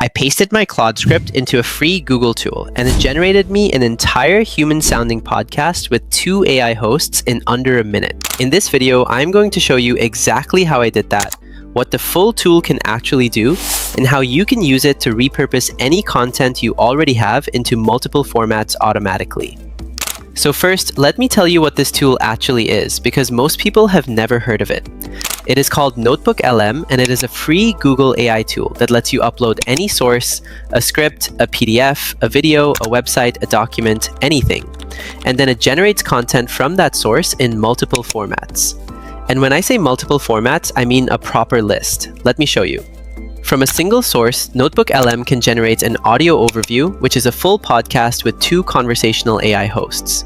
I pasted my Claude script into a free Google tool, and it generated me an entire human-sounding podcast with 2 AI hosts in under a minute. In this video, I'm going to show you exactly how I did that, what the full tool can actually do, and how you can use it to repurpose any content you already have into multiple formats automatically. So first, let me tell you what this tool actually is, because most people have never heard of it. It is called NotebookLM, and it is a free Google AI tool that lets you upload any source, a script, a PDF, a video, a website, a document, anything. And then it generates content from that source in multiple formats. And when I say multiple formats, I mean a proper list. Let me show you. From a single source, NotebookLM can generate an audio overview, which is a full podcast with 2 conversational AI hosts.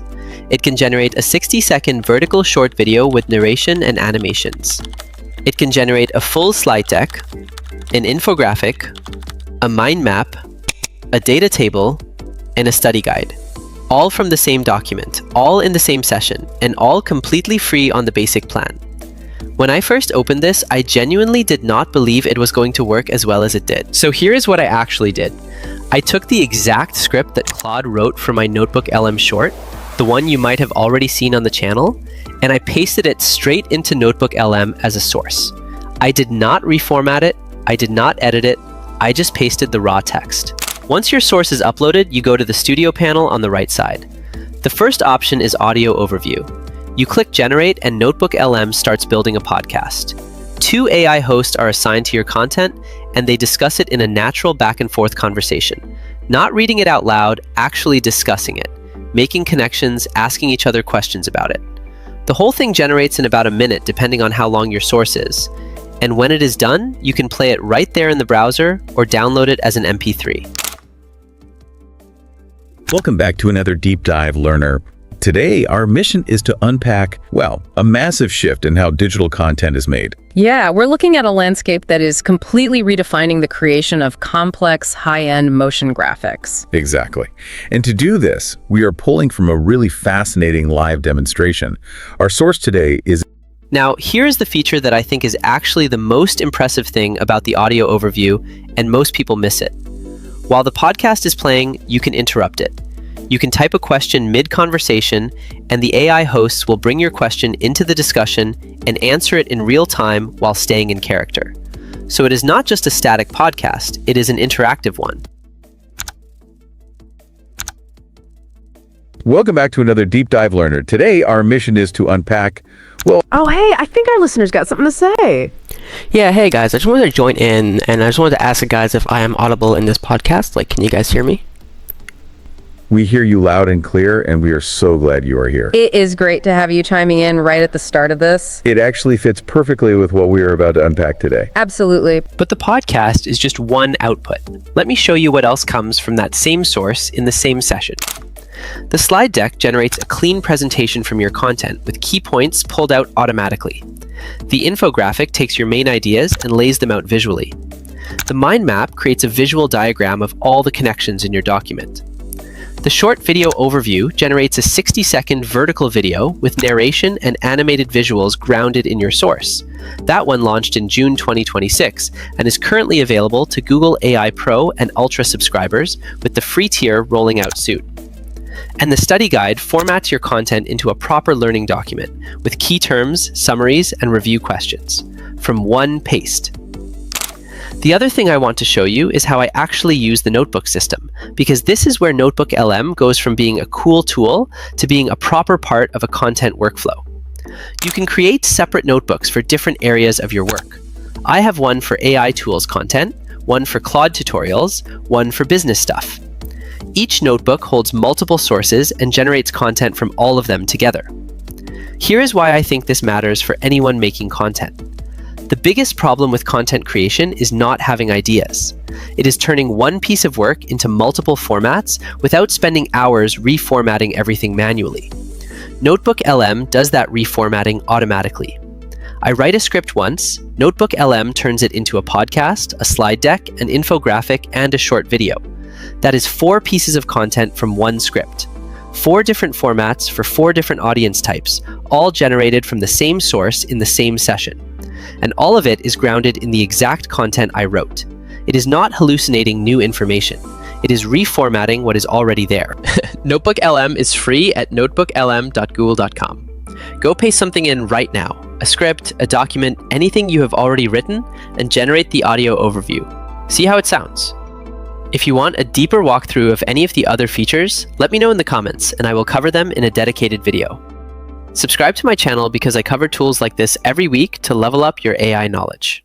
It can generate a 60-second vertical short video with narration and animations. It can generate a full slide deck, an infographic, a mind map, a data table, and a study guide. All from the same document, all in the same session, and all completely free on the basic plan. When I first opened this, I genuinely did not believe it was going to work as well as it did. So here is what I actually did. I took the exact script that Claude wrote for my NotebookLM short, the one you might have already seen on the channel, and I pasted it straight into NotebookLM as a source. I did not reformat it, I did not edit it, I just pasted the raw text. Once your source is uploaded, you go to the studio panel on the right side. The first option is audio overview. You click generate and NotebookLM starts building a podcast. 2 AI hosts are assigned to your content, and they discuss it in a natural back and forth conversation. Not reading it out loud, actually discussing it, making connections, asking each other questions about it. The whole thing generates in about a minute depending on how long your source is. And when it is done, you can play it right there in the browser or download it as an MP3. Welcome back to another Deep Dive Learner. Today, our mission is to unpack, well, a massive shift in how digital content is made. Yeah, we're looking at a landscape that is completely redefining the creation of complex, high-end motion graphics. Exactly. And to do this, we are pulling from a really fascinating live demonstration. Our source today is... Now, here is the feature that I think is actually the most impressive thing about the audio overview, and most people miss it. While the podcast is playing, you can interrupt it. You can type a question mid-conversation, and the AI hosts will bring your question into the discussion and answer it in real time while staying in character. So it is not just a static podcast, it is an interactive one. Welcome back to another Deep Dive Learner. Today, our mission is to unpack, well... Oh, hey, I think our listeners got something to say. Yeah, hey guys, I just wanted to join in, and I just wanted to ask the guys if I am audible in this podcast. Like, can you guys hear me? We hear you loud and clear, and we are so glad you are here. It is great to have you chiming in right at the start of this. It actually fits perfectly with what we are about to unpack today. Absolutely. But the podcast is just one output. Let me show you what else comes from that same source in the same session. The slide deck generates a clean presentation from your content with key points pulled out automatically. The infographic takes your main ideas and lays them out visually. The mind map creates a visual diagram of all the connections in your document. The short video overview generates a 60-second vertical video with narration and animated visuals grounded in your source. That one launched in June 2026 and is currently available to Google AI Pro and Ultra subscribers, with the free tier rolling out soon. And the study guide formats your content into a proper learning document with key terms, summaries, and review questions from one paste. The other thing I want to show you is how I actually use the notebook system, because this is where NotebookLM goes from being a cool tool to being a proper part of a content workflow. You can create separate notebooks for different areas of your work. I have one for AI tools content, one for Claude tutorials, one for business stuff. Each notebook holds multiple sources and generates content from all of them together. Here is why I think this matters for anyone making content. The biggest problem with content creation is not having ideas. It is turning one piece of work into multiple formats without spending hours reformatting everything manually. NotebookLM does that reformatting automatically. I write a script once, NotebookLM turns it into a podcast, a slide deck, an infographic, and a short video. That is 4 pieces of content from one script. 4 different formats for 4 different audience types, all generated from the same source in the same session. And all of it is grounded in the exact content I wrote. It is not hallucinating new information. It is reformatting what is already there. NotebookLM is free at notebooklm.google.com. Go paste something in right now, a script, a document, anything you have already written, and generate the audio overview. See how it sounds. If you want a deeper walkthrough of any of the other features, let me know in the comments and I will cover them in a dedicated video. Subscribe to my channel because I cover tools like this every week to level up your AI knowledge.